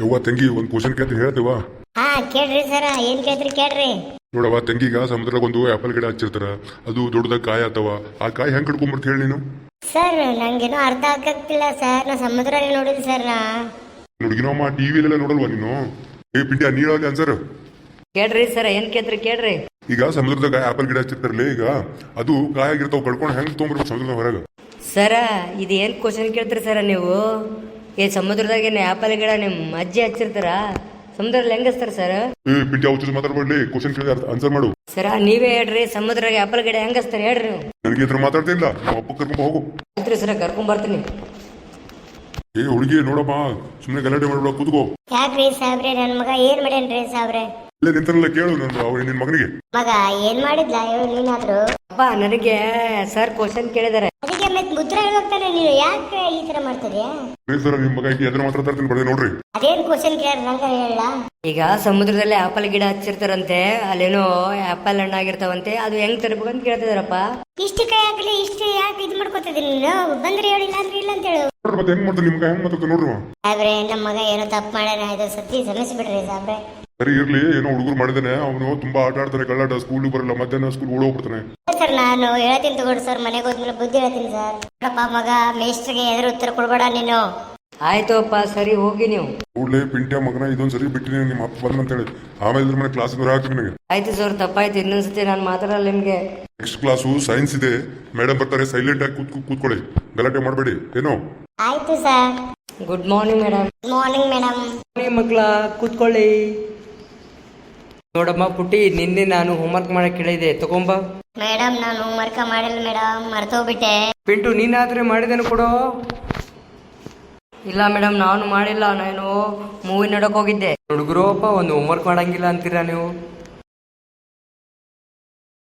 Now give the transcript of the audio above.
ಯವ್ವ ತಂಗಿ ಒಂದು ಕ್ವಶನ್ ಕೇಳ್ತೀನಿ ಹೇಳ್ತೇವ. ಹಾ ಕೇಳ್ರಿ ಸರ, ಏನ್ ಕೇಳ್ತ್ರಿ ಕೇಳ್ರಿ. ನೋಡವ ತಂಗಿಗ ಸಮುದ್ರದಾಗ ಒಂದು ಆಪಲ್ ಗಿಡ ಹಚ್ಚಿರ್ತಾರ, ಅದು ದೊಡ್ಡದಾಗ ಕಾಯಿ ಆತವ. ಆ ಕಾಯಿ ಹೆಂಗ್ ಕಡ್ಕೊಂಬರ್ತ ಹೇಳಿ ನೀನು? ಸರ್ ನಂಗೇನೋ ಅರ್ಥ ಆಗಕ್ತಿಲ್ಲ ಸರ್, ನಾ ಸಮುದ್ರದಲ್ಲಿ ನೋಡಿದ್ರಿ ಸರ್. ಹುಡುಗಿನಮ್ಮ ಟಿವಿಲೆಲ್ಲ ನೋಡಲ್ವಾ ನೀನು? ಏ ಪಿಂಡ್ಯ ನೀರಲ್ಲಿ ಆನ್ಸರ್ ಕೇಳ್ರಿ ಸರ, ಏನ್ ಕೇಳ್ತ್ರಿ ಕೇಳ್ರಿ. ಈಗ ಸಮುದ್ರದಾಗ ಆಪಲ್ ಗಿಡ ಹಚ್ಚಿರ್ತಾರಲ್ಲ, ಈಗ ಅದು ಕಾಯಿ ಆಗಿರ್ತಾವ, ಕಡ್ಕೊಂಡು ಹೆಂಗ್ ತೊಗೊಂಬರ್ಬೇಕು ಸಮುದ್ರದ ಹೊರಗೆ? ಸರ ಇದು ಏನ್ ಕ್ವಶನ್ ಕೇಳ್ತೀರಿ ಸರ ನೀವು? ಈ ಸಮುದ್ರದಾಗೇನು ಆಪಲ್ ಗಿಡ ನಿಮ್ಮ ಅಜ್ಜಿ ಹಚ್ಚಿರ್ತಾರ, ಸಮುದ್ರದಲ್ಲಿ ಹೆಂಗಸ್ತಾರ ಸರ್? ಏ ಪಿಂಡ್ಯ ಹುಚ್ಚು ಮಾತಾಡ್ಬೇಡ್ಲಿ, ಕ್ವಶನ್ ಕೇಳಿದ ಆನ್ಸರ್ ಮಾಡು. ಸರ ನೀವೇ ಹೇಳ್ರಿ, ಸಮುದ್ರದಾಗ ಆಪಲ್ ಗಿಡ ಹೆಂಗಸ್ತಾರ ಹೇಳ್ರಿ ನೀವು. ನನಗೆ ಇದ್ರ ಮಾತಾಡ್ತಿಲ್ಲ, ನಮ್ಮ ಅಪ್ಪ ಕರ್ಕೊಂಡ್ ಹೋಗು. ಆಯ್ತ್ರಿ ಸರ, ಕರ್ಕೊಂಡ್ ಬರ್ತೀನಿ. ಏ ಹುಡುಗಿ ನೋಡಮ್ಮ, ಸುಮ್ಮನೆ ಗಲಾಟೆ ಮಾಡ್ಬಿಡ, ಕೂತ್ಕೋ. ಯಾಕ್ರಿ ಸಾಬ್ರೆ, ನನ್ ಮಗ ಏನ್ ಮಾಡ್ಯಾನ್ರಿ ಸಾಬ್ರೆ? ಇಲ್ಲೇ ನಿಂತಾರಲ್ಲ ಕೇಳು ನಿನ್ ಮಗನಿಗೆ. ಮಗ ಏನ್ ಮಾಡಿದ್ಲ ನೀನಾದ್ರು? ಅಪ್ಪ ನನಗೆ ಸರ್ ಕ್ವಶನ್ ಕೇಳಿದಾರೆ, ಅದಕ್ಕೆ ಮತ್ತೆ ಮುದ್ರ ಹೋಗ್ತಾನೆ. ನೀನು ಯಾಕೆ ಈ ತರ ಮಾಡ್ತಿದ್ಯಾ? ಸರ್ ನಿಮ್ ಮಗ ಎದ್ರ ಮಾತಾಡ್ತೀನಿ ಬರ್ದೆ ನೋಡ್ರಿ. ಅದೇನ್ ಕ್ವಶನ್ ಕೇಳ ನಂಗ ಹೇಳ. ಈಗ ಸಮುದ್ರದಲ್ಲಿ ಆಪಲ್ ಗಿಡ ಹಚ್ಚಿರ್ತಾರಂತೆ, ಅಲ್ಲೇನೋ ಆಪಲ್ ಹಣ್ಣಾಗಿರ್ತಾವಂತೆ, ಅದು ಹೆಂಗ್ ತರಬೇಕು ಅಂತ ಕೇಳ್ತಿದಾರಪ್ಪ. ಇಷ್ಟು ಕೈ ಹಾಕ್ಲಿ, ಇಷ್ಟು ಯಾಕೆ ಇದ್ ಮಾಡ್ಕೊತಿದ್ದೀನಿ ನೀನು? ಬಂದ್ರೆ ಹೇಳಿಲ್ಲ ಅಂದ್ರೆ ಇಲ್ಲ ಅಂತ ಹೇಳು. ಮತ್ತೆ ಹೆಂಗ್ ಮಾಡ್ತಾರೆ ನಿಮ್ಗೆ, ಹೆಂಗ್ ಮಾತಾಡ್ತಾರೆ ನೋಡ್ರಿ. ಸಾಬ್ರೆ ನಮ್ಮ ಮಗ ಏನೋ ತಪ್ಪು ಮಾಡ್ಯಾನ, ಇದು ಸತ್ಯ ಸಮಸ್ಬಿಡ್ರಿ ಸಾಬ್ರೆ. ಸರಿ ಇರ್ಲಿ, ಏನೋ ಹುಡುಗರು ಮಾಡಿದಾನೆ, ಅವನು ತುಂಬಾ ಆಟ ಆಡ್ತಾನೆ, ಕಳ್ಳಾಟ, ಸ್ಕೂಲ್ ಬರಲ್ಲ, ಮಧ್ಯಾಹ್ನ ಸ್ಕೂಲ್ ಓಡೋಗ್ಬಿಡ್ತಾನೆ. ಸರ್ ನಾನು ಹೇಳ್ತೀನಿ ತಗೊಳ್ಳಿ ಸರ್, ಮನೆಗೆ ಹೋದ್ಮೇಲೆ ಬುದ್ಧಿ ಹೇಳ್ತೀನಿ ಸರ್. ನೋಡಪ್ಪ ಮಗ, ಮೇಸ್ಟ್ರಿಗೆ ಎದುರು ಉತ್ತರ ಕೊಡ್ಬೇಡ ನೀನು. ಆಯ್ತು ಅಪ್ಪ, ಸರಿ ಹೋಗಿ ನೀವು. ಕೂಡ್ಲೆ ಪಿಂಟ್ಯ ಮಗನ ಇದೊಂದ್ ಸರಿ ಬಿಟ್ಟಿನಿ ನಿಮ್ಮ ಅಪ್ಪ ಬಂದ ಅಂತ ಹೇಳಿ, ಆಮೇಲೆ ಇದ್ರ ಮನೆ ಕ್ಲಾಸ್ ಹಾಕ್ತೀನಿ ನನಗೆ. ಆಯ್ತು ಸರ್, ತಪ್ಪಾಯ್ತು, ಇನ್ನೊಂದ್ಸತಿ ನಾನು ಮಾತಾಡಲ್ಲ ನಿಮ್ಗೆ. ನೆಕ್ಸ್ಟ್ ಕ್ಲಾಸು ಸೈನ್ಸ್ ಇದೆ, ಮೇಡಮ್ ಬರ್ತಾರೆ, ಸೈಲೆಂಟ್ ಆಗಿ ಕೂತ್ಕೊಳ್ಳಿ, ಗಲಾಟೆ ಮಾಡಬೇಡಿ ಏನೋ. ಆಯ್ತು sir. Good morning madam. Good morning madam. ಮಕ್ಕಳ ಕೂತ್ಕೊಳ್ಳಿ. ನೋಡಮ್ಮ ಪುಟ್ಟಿ, ನಿನ್ನೆ ನಾನು ಹೋಮ್ವರ್ಕ್ ಮಾಡಕ್ ಕೇಳಿದೆ, ತಗೊಂಬ. ಮೇಡಮ್ ನಾನು ಹೋಮ್ವರ್ಕ್ ಮಾಡಿಲ್ಲ ಮೇಡಮ್, ಮರ್ತೋಗ್ಬಿಟ್ಟೆ. ಪಿಂಟು ನೀನಾದ್ರೆ ಮಾಡಿದೇನು ಕೊಡು. ಇಲ್ಲ ಮೇಡಮ್ ನಾನು ಮಾಡಿಲ್ಲ, ನಾನು ಮೂವಿ ನೋಡಕ್ ಹೋಗಿದ್ದೆ. ಹುಡುಗರು ಅಪ್ಪ ಒಂದು ಹೋಮ್ವರ್ಕ್ ಮಾಡಂಗಿಲ್ಲ ಅಂತೀರಾ ನೀವು?